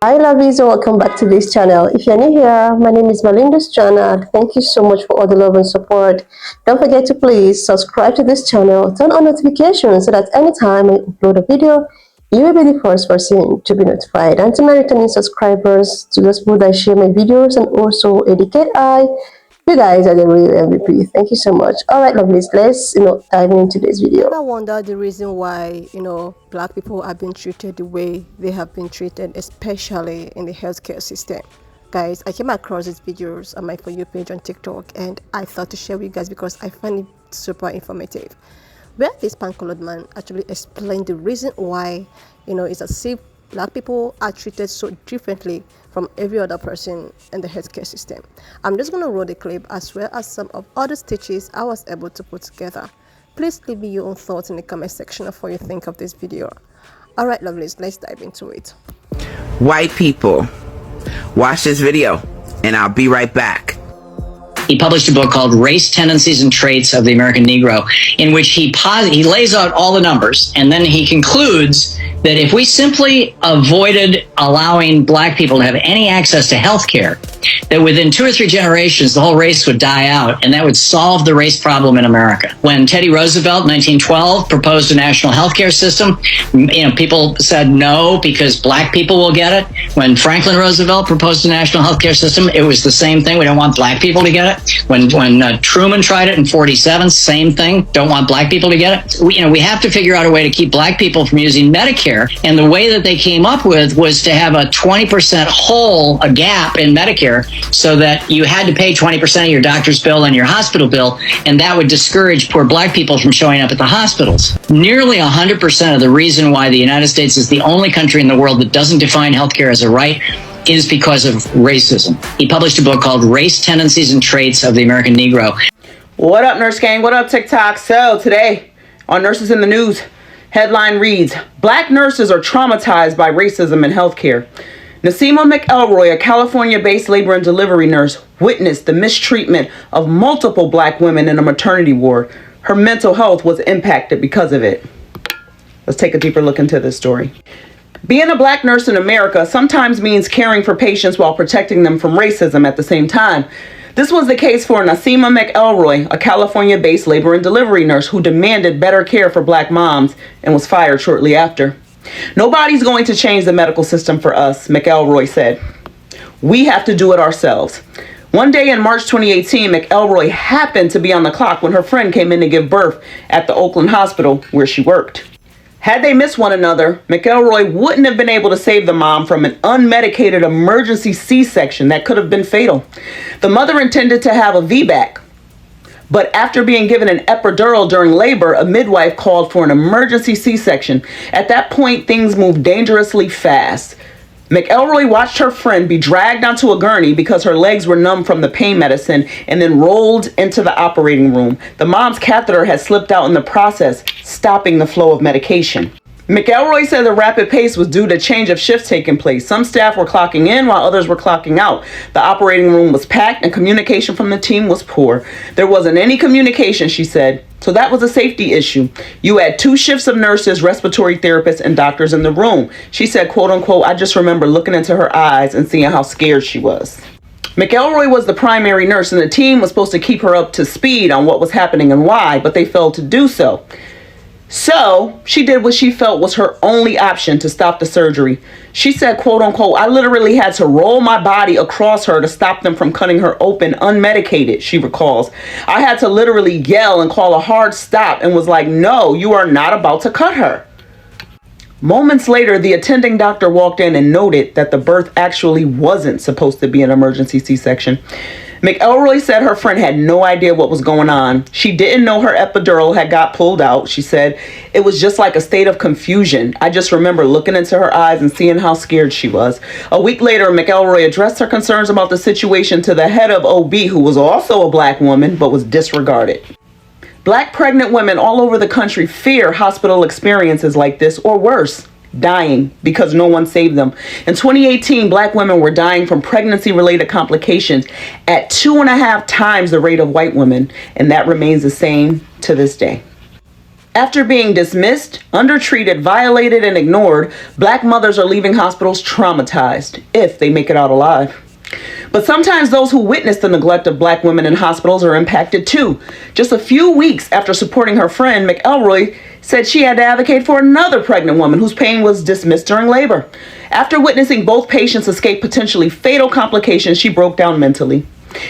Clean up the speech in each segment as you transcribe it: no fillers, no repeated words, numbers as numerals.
Hi lovies and welcome back to this channel. If you're new here, my name is Malinda's channel. Thank you so much for all the love and support. Don't forget to please subscribe to this channel, turn on notifications so that anytime I upload a video, you will be the first person to be notified. And to my returning subscribers, to those people that share my videos and also educate you guys are the real MVP. Thank you so much. All right, lovelies, let's dive into this video. Ever wonder the reason why black people have been treated the way they have been treated, especially in the healthcare system? Guys, I came across these videos on my For You page on TikTok, and I thought to share with you guys because I find it super informative. Where this pan-colored man actually explained the reason why it's as if black people are treated so differently from every other person in the healthcare system. I'm just going to roll the clip as well as some of other stitches I was able to put together. Please leave me your own thoughts in the comment section of what you think of this video. Alright lovelies, let's dive into it. White people, watch this video and I'll be right back. He published a book called Race Tendencies and Traits of the American Negro, in which he lays out all the numbers, and then he concludes that if we simply avoided allowing black people to have any access to health care, that within 2 or 3 generations, the whole race would die out, and that would solve the race problem in America. When Teddy Roosevelt, 1912, proposed a national health care system, people said no because black people will get it. When Franklin Roosevelt proposed a national health care system, it was the same thing. We don't want black people to get it. When Truman tried it in 47, same thing. Don't want black people to get it. We have to figure out a way to keep black people from using Medicare. And the way that they came up with was to have a 20% hole, a gap in Medicare, so that you had to pay 20% of your doctor's bill and your hospital bill, and that would discourage poor black people from showing up at the hospitals. Nearly 100% of the reason why the United States is the only country in the world that doesn't define healthcare as a right is because of racism. He published a book called Race Tendencies and Traits of the American Negro. What up, Nurse Gang? What up, TikTok? So today on Nurses in the News, headline reads, Black nurses are traumatized by racism in healthcare. Nasima McElroy, a California-based labor and delivery nurse, witnessed the mistreatment of multiple black women in a maternity ward. Her mental health was impacted because of it. Let's take a deeper look into this story. Being a black nurse in America sometimes means caring for patients while protecting them from racism at the same time. This was the case for Nasima McElroy, a California-based labor and delivery nurse who demanded better care for black moms and was fired shortly after. Nobody's going to change the medical system for us, McElroy said. We have to do it ourselves. One day in March 2018, McElroy happened to be on the clock when her friend came in to give birth at the Oakland hospital where she worked. Had they missed one another, McElroy wouldn't have been able to save the mom from an unmedicated emergency C-section that could have been fatal. The mother intended to have a VBAC, but after being given an epidural during labor, a midwife called for an emergency C-section. At that point, things moved dangerously fast. McElroy watched her friend be dragged onto a gurney because her legs were numb from the pain medicine and then rolled into the operating room. The mom's catheter had slipped out in the process, stopping the flow of medication. McElroy said the rapid pace was due to change of shifts taking place. Some staff were clocking in while others were clocking out. The operating room was packed and communication from the team was poor. There wasn't any communication, she said. So that was a safety issue. You had 2 shifts of nurses, respiratory therapists, and doctors in the room. She said, quote unquote, I just remember looking into her eyes and seeing how scared she was. McElroy was the primary nurse and the team was supposed to keep her up to speed on what was happening and why, but they failed to do so. So she did what she felt was her only option to stop the surgery. She said, quote unquote, I literally had to roll my body across her to stop them from cutting her open unmedicated, she recalls. I had to literally yell and call a hard stop and was like, no, you are not about to cut her. Moments later, the attending doctor walked in and noted that the birth actually wasn't supposed to be an emergency C-section. McElroy said her friend had no idea what was going on. She didn't know her epidural had got pulled out. She said, it was just like a state of confusion. I just remember looking into her eyes and seeing how scared she was. A week later, McElroy addressed her concerns about the situation to the head of OB, who was also a black woman, but was disregarded. Black pregnant women all over the country fear hospital experiences like this, or worse, dying because no one saved them. In 2018, black women were dying from pregnancy-related complications at 2.5 times the rate of white women, and that remains the same to this day. After being dismissed, undertreated, violated, and ignored, black mothers are leaving hospitals traumatized, if they make it out alive. But sometimes those who witness the neglect of black women in hospitals are impacted too. Just a few weeks after supporting her friend, McElroy said she had to advocate for another pregnant woman whose pain was dismissed during labor. After witnessing both patients escape potentially fatal complications, she broke down mentally.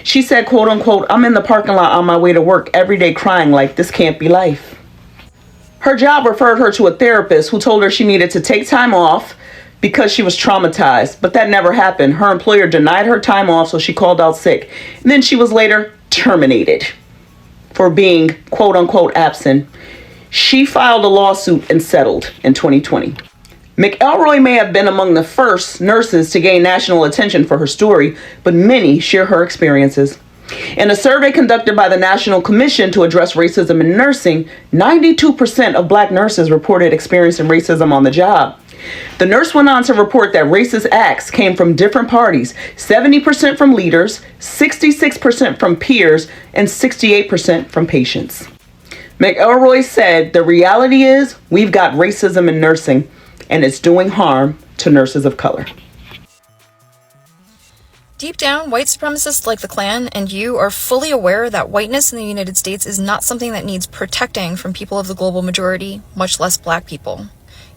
She said, quote unquote, "I'm in the parking lot on my way to work every day crying like this can't be life." Her job referred her to a therapist who told her she needed to take time off because she was traumatized, but that never happened. Her employer denied her time off, so she called out sick. And then she was later terminated for being, quote unquote, absent. She filed a lawsuit and settled in 2020. McElroy may have been among the first nurses to gain national attention for her story, but many share her experiences. In a survey conducted by the National Commission to Address Racism in Nursing, 92% of black nurses reported experiencing racism on the job. The nurse went on to report that racist acts came from different parties, 70% from leaders, 66% from peers, and 68% from patients. McElroy said, "The reality is we've got racism in nursing, and it's doing harm to nurses of color." Deep down, white supremacists like the Klan and you are fully aware that whiteness in the United States is not something that needs protecting from people of the global majority, much less black people.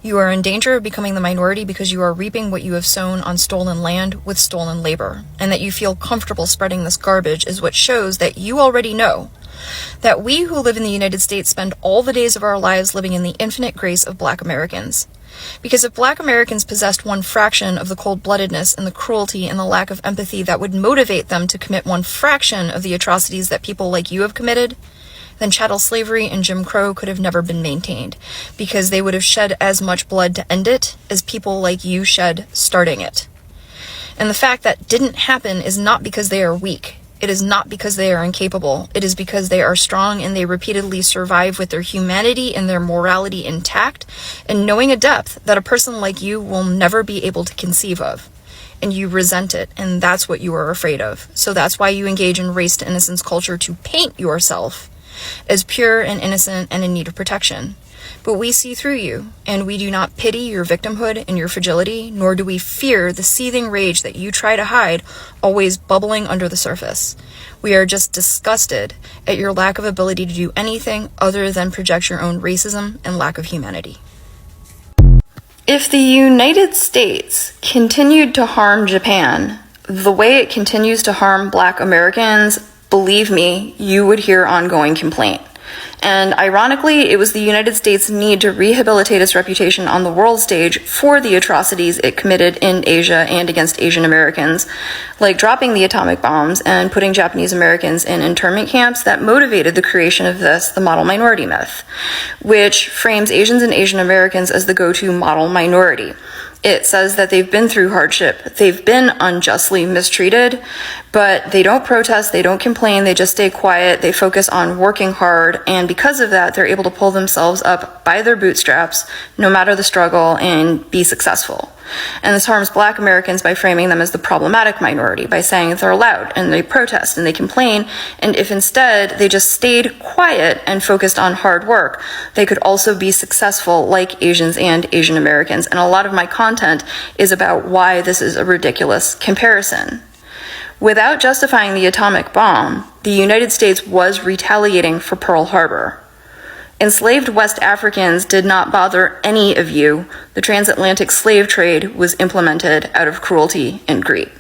You are in danger of becoming the minority because you are reaping what you have sown on stolen land with stolen labor, and that you feel comfortable spreading this garbage is what shows that you already know that we who live in the United States spend all the days of our lives living in the infinite grace of black Americans. Because if black Americans possessed one fraction of the cold-bloodedness and the cruelty and the lack of empathy that would motivate them to commit one fraction of the atrocities that people like you have committed, then chattel slavery and Jim Crow could have never been maintained, because they would have shed as much blood to end it as people like you shed starting it. And the fact that didn't happen is not because they are weak. It is not because they are incapable. It is because they are strong and they repeatedly survive with their humanity and their morality intact, and knowing a depth that a person like you will never be able to conceive of. And you resent it, and that's what you are afraid of. So that's why you engage in race to innocence culture to paint yourself as pure and innocent and in need of protection. But we see through you, and we do not pity your victimhood and your fragility, nor do we fear the seething rage that you try to hide, always bubbling under the surface. We are just disgusted at your lack of ability to do anything other than project your own racism and lack of humanity. If the United States continued to harm Japan the way it continues to harm black Americans, believe me, you would hear ongoing complaint. And ironically, it was the United States' need to rehabilitate its reputation on the world stage for the atrocities it committed in Asia and against Asian Americans, like dropping the atomic bombs and putting Japanese Americans in internment camps, that motivated the creation of the model minority myth, which frames Asians and Asian Americans as the go-to model minority. It says that they've been through hardship, they've been unjustly mistreated, but they don't protest, they don't complain, they just stay quiet, they focus on working hard, and because of that, they're able to pull themselves up by their bootstraps, no matter the struggle, and be successful. And this harms black Americans by framing them as the problematic minority, by saying that they're loud, and they protest, and they complain, and if instead they just stayed quiet and focused on hard work, they could also be successful like Asians and Asian Americans. And a lot of my content is about why this is a ridiculous comparison. Without justifying the atomic bomb, the United States was retaliating for Pearl Harbor. Enslaved West Africans did not bother any of you. The transatlantic slave trade was implemented out of cruelty and greed.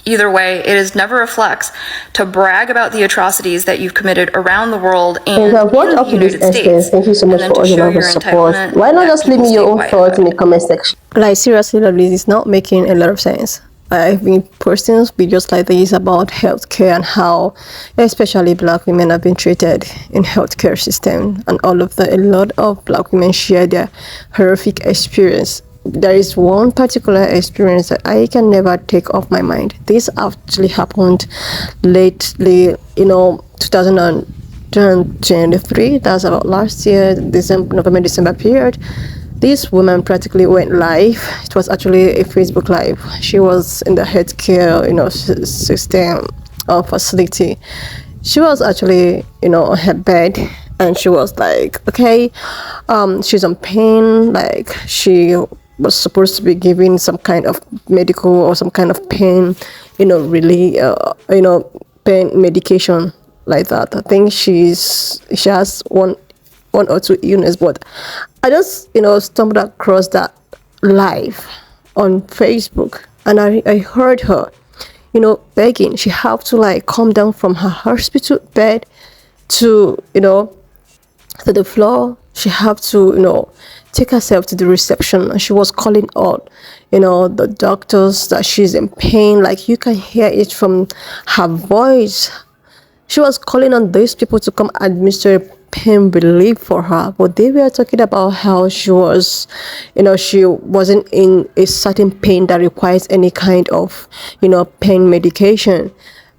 Either way, it is never a flex to brag about the atrocities that you've committed around the world and you have watched up to this extent. Thank you so much for all your love and support. Why not just leave me your own thoughts in the comment section? Like, seriously, this is not making a lot of sense. I've been posting videos like this about healthcare and how especially black women have been treated in healthcare system, and a lot of black women share their horrific experience. There is one particular experience that I can never take off my mind. This actually happened lately, 2023, that's about last year, November, December period. This woman practically went live. It was actually a Facebook live. She was in the healthcare, system or facility. She was actually, on her bed and she was like, okay, she's on pain, like she was supposed to be given some kind of medical or some kind of pain, really, pain medication like that. I think she has one or two illness, but I just stumbled across that live on Facebook, and I heard her begging. She had to like come down from her hospital bed to to the floor. She had to take herself to the reception, and she was calling out the doctors that she's in pain. Like, you can hear it from her voice. She was calling on these people to come administer pain relief for her, but they were talking about how she was, she wasn't in a certain pain that requires any kind of, pain medication.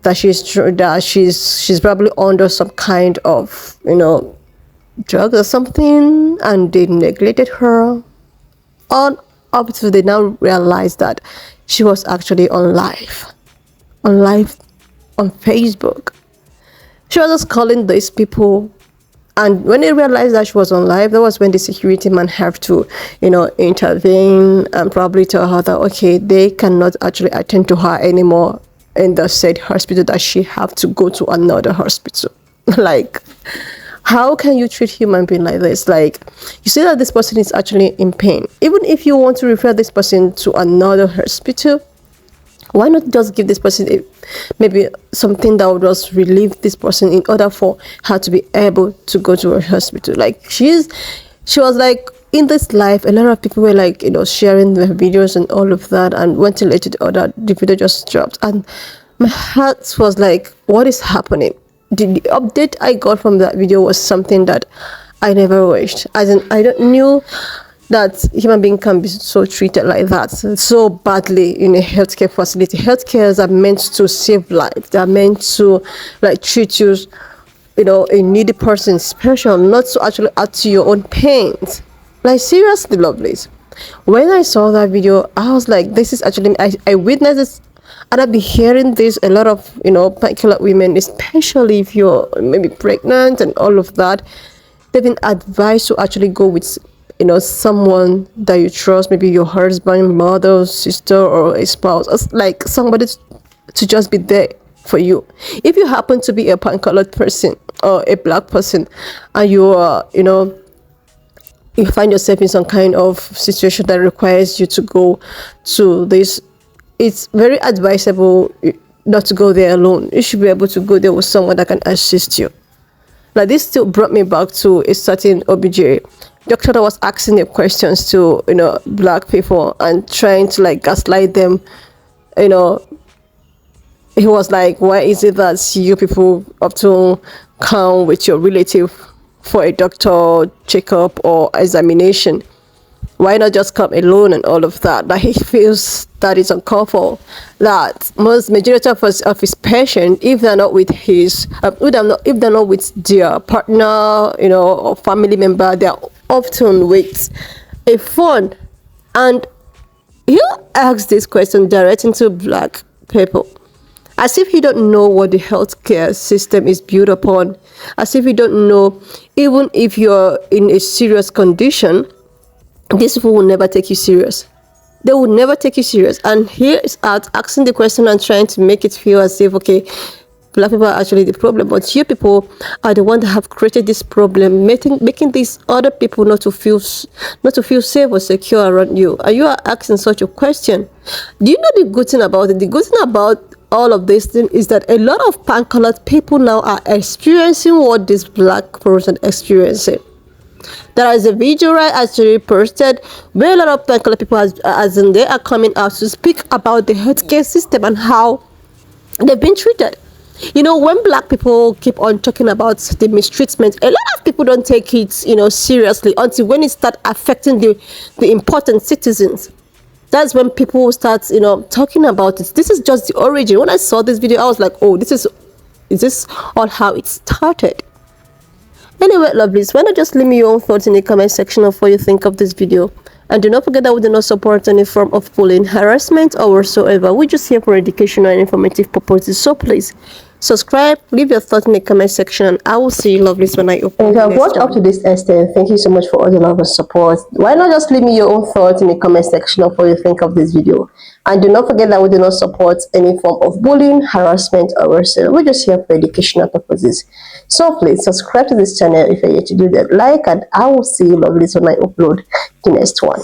That she's probably under some kind of, drug or something, and they neglected her. On up to they now realized that she was actually on live on Facebook. She was just calling these people, and when they realized that she was on live, that was when the security man had to, intervene and probably tell her that okay, they cannot actually attend to her anymore in the said hospital, that she have to go to another hospital. Like, how can you treat human being like this? Like, you see that this person is actually in pain. Even if you want to refer this person to another hospital, why not just give this person maybe something that would just relieve this person in order for her to be able to go to a hospital? Like, she was like, in this life, a lot of people were like, sharing their videos and all of that, and went to let it order, the video just dropped, and my heart was like, what is happening? The update I got from that video was something that I never wished. As in, I don't knew that human being can be so treated like that, so badly in a healthcare facility. Healthcares are meant to save life. They are meant to like treat you, a needy person special, not to actually add to your own pains. Like, seriously, lovelies. When I saw that video, I was like, this is actually, I witnessed this, and I've been hearing this a lot of, particular women, especially if you're maybe pregnant and all of that, they've been advised to actually go with, someone that you trust, maybe your husband, mother, sister, or a spouse, like somebody to just be there for you. If you happen to be a pan-colored person or a black person, and you are, you find yourself in some kind of situation that requires you to go to this, it's very advisable not to go there alone. You should be able to go there with someone that can assist you. Like, this still brought me back to a certain OBJ doctor that was asking the questions to black people and trying to like gaslight them. He was like, why is it that you people often come with your relative for a doctor checkup or examination? Why not just come alone and all of that? That he feels that it's uncalled for. That majority of his patients, if they're not with his, if they're not with their partner, or family member, they're often with a phone. And you ask this question directly to black people, as if you don't know what the healthcare system is built upon, as if you don't know, even if you're in a serious condition, these people will never take you serious. They will never take you serious. And here is out asking the question and trying to make it feel as if, okay, black people are actually the problem, but you people are the ones that have created this problem, making these other people not to feel safe or secure around you. And you are asking such a question. Do you know the good thing about it? The good thing about all of this thing is that a lot of pan-colored people now are experiencing what this black person experiencing. There is a video I actually posted where a lot of pan-colored people as in they are coming out to speak about the healthcare system and how they've been treated. When black people keep on talking about the mistreatment, a lot of people don't take it, seriously until when it starts affecting the important citizens. That's when people start, talking about it. This is just the origin. When I saw this video, I was like, oh, is this all how it started? Anyway, lovelies, why not just leave me your own thoughts in the comment section of what you think of this video. And do not forget that we do not support any form of bullying, harassment, or whatsoever. We're just here for educational and informative purposes. So please Subscribe, leave your thoughts in the comment section, and I will see you lovelies when I upload. And if you have next watched up one. to this extent, thank you so much for all the love and support. Why not just leave me your own thoughts in the comment section of what you think of this video. And do not forget that we do not support any form of bullying, harassment, or racism. We're just here for educational purposes. So please subscribe to this channel if you're yet to do that. Like, and I will see you lovelies when I upload the next one.